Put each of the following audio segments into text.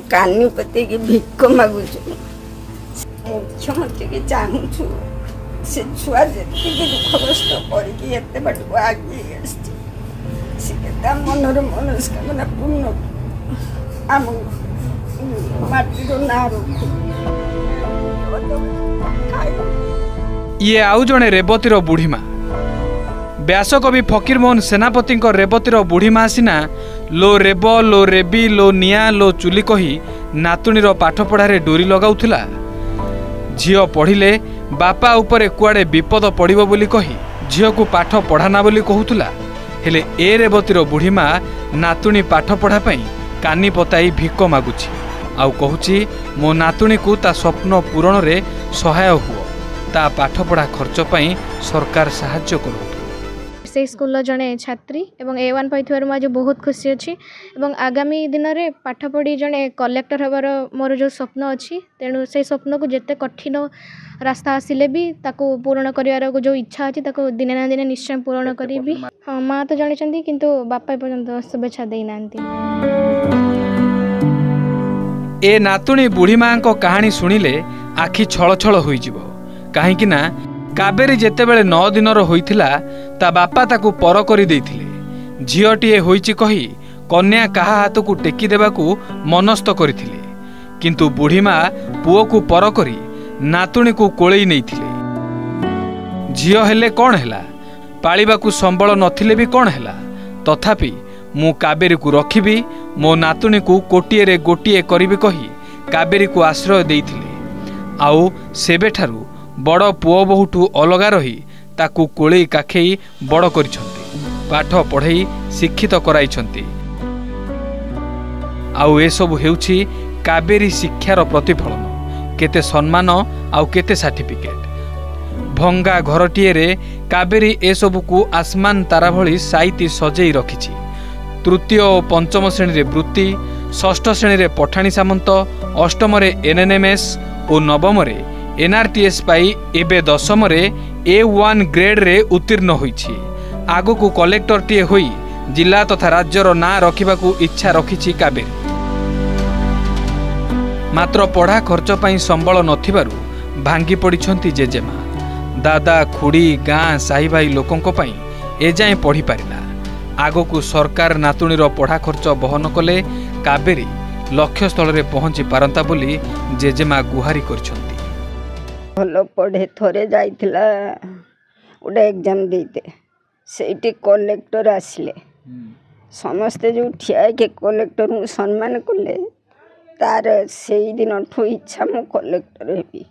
कानीपति की भिक्क मागुଛୁ मुख्यमंत्री की चाहूँ से छुआ जी दुख कष्ट करके बाटू आगे मनर मनस्कामना पूर्ण आम माटीर ना रखू ये आउ जड़े रेवतीर बुढ़ीमा व्यासकवि फकीरमोहन सेनापति रेवतीर बुढ़ीमा सीना लो रेब लो रेबी लो निया लो चुली कही नातुणीर पाठपढ़ारे डोरी लगाउथिला। झियो पढ़िले बापा उपरे कुआडे विपद पड़िबो बोली कही झियो को पाठ पढ़ाना बोली कहूथुला। हेले ए रेवतीर बुढ़ीमा नातुणी पाठ पढ़ा पई कानी पताई भिक मागुची आउ कहूची मो नातुणी को ता स्वप्न पूरण रे सहाय हुओ ता पाठपढ़ा खर्च पई सरकार साहाय्य करू। से स्कूल जड़े छात्री एवं A1 पाइथार आज बहुत खुशी अच्छी एवं आगामी दिन में पाठ पढ़ी जड़े कलेक्टर हबार मोर जो स्वप्न अच्छी तेणु से स्वप्न को जिते कठिन रास्ता आसिले भी ताको पूर्ण कर जो इच्छा अच्छी ताको दिने ना दिने निश्चय पूर्ण करी। हाँ माँ तो जानी किंतु बापा पर्यंत शुभेच्छा देना। ए नातुणी बुढ़ी माँ को कहानी शुणिले आखि छल छल हो कहीं ना कावेरी जेतेबेले 9 दिनर होइथिला ता बापा ताकू पर करि देइथिले। झियोटीए होइछि कही कन्या काहा हाथ को टेकी देबाकू मनस्थ करिथिले किंतु बुढ़ी माँ पुओ को पर करी नातुणी को कोळेई नैथिले। झियो हेले कौन हैला पालिबाकू संबल नथिले भी कौन हैला तथापि मु कावेरी को रखिबी मो नातुणी को कोटिए रे गोटिए करिबी कही कावेरी को आश्रय देइथिले। आउ सेबेठारू बड़ पुओ बहुठू अलगा रही ताकू कोळेई काखेई बड़ करिसंती पाठ पढ़ाई शिक्षित कराइछंती। आउ ए सब हेउछि कावेरी शिक्षार प्रतिफलन केते सम्मान आउ केते सर्टिफिकेट। भंगा घरटिए रे कावेरी ए सब को आसमान तारा भली साइती सजेई रखिछि। तृतीय और पंचम श्रेणी रे वृत्ति, षष्ठ श्रेणी रे पठाणी सामंत, अष्टम रे NNMS और नवम रे NRTS पाई एबे 10म रे A1 ग्रेड रे उत्तीर्ण होईछि। आगो को कलेक्टर टीए होई जिला तथा राज्यर ना रखिबाकू इच्छा रखिछि कावेरी। मात्र पढ़ा खर्च पाई संबल नथिबारु भांगी पड़िछंती जेजेमा। दादा खुड़ी गाँ साही भाई लोकंक पाई ए जाए पढ़ी पारिला। आगो को सरकार नातुणीर पढ़ा खर्च बहन कले कावेरी लक्ष्य स्थल रे पहुंची पारंता बोली जेजेमा गुहारी करछंती। भल पढ़े थरे जाइथिला गोटे एग्जाम देते से कलेक्टर आसिले समस्ते जो ठिया के कलेक्टर को सम्मान कले तार से दिन इच्छा मु कलेक्टर हेबी।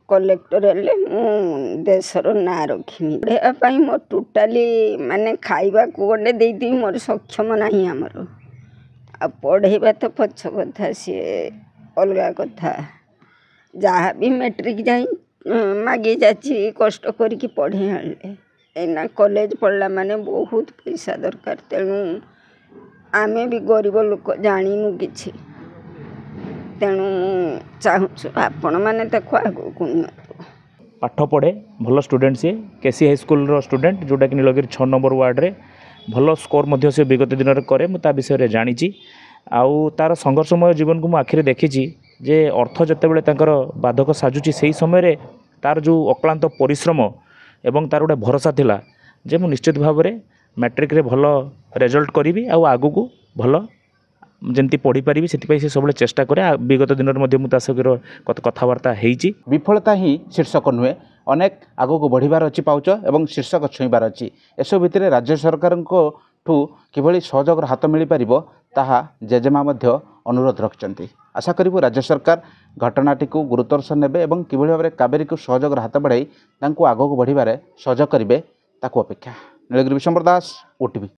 कलेक्टर हेले मु देशर ना रखिमी पढ़ाई मो टोटाली माने खाइबा को गोटे देती मोर सक्षम नहीं आमर आ पढ़ेबा तो पछ कथा सी अलग कथा जहाँ भी मैट्रिक जाई मागे जाची कष्ट करके पढ़े आने एना कॉलेज पढ़ला माने बहुत पैसा दरकार तेणु आमे भी गरीब लोक जाणीनु किछि तेणु चाहूँ आपण मैंने आगू पाठ पढ़े भल स्टूडेंट सी केसी हाई स्कूल रो स्टूडेंट जोटा कि नीलगिरी 6 नंबर वार्ड रे भल स्कोर मध्य से विगत दिन में करे मुझे विषय जानी आउ तार संघर्षमय जीवन को मुझे आखिरे देखी जे अर्थ जितेबाला तांकर बाधक साजुची से समय रे तार जो अक्लांत परिश्रम एवं तार गोटे भरोसा थिला जे मु निश्चित भाव में मैट्रिक रे भल रिजल्ट करी आउ आगु को भल जमती पढ़ी पारि से सब चेष्टा करे। विगत दिन में कथबार्ता होती विफलता ही शीर्षक नुहे अनेक आगो को बढ़िबार अच्छी पाउच एवं शीर्षक छुईबार अच्छी एसो भितर राज्य सरकार ठू किभली सहयोग हाथ मिल पार ताहा जेजेमा अनुरोध रखिंट। आशा करूँ राज्य सरकार घटनाटी को गुरुत्वर सह नेबे एवं किभली भाव में कावेरी को सहयोग हाथ बढ़ाई आगो को बढ़िबार सहयोग करेंगे ताकू अपेक्षा। नीलगिरी विशंबर दास, OTV।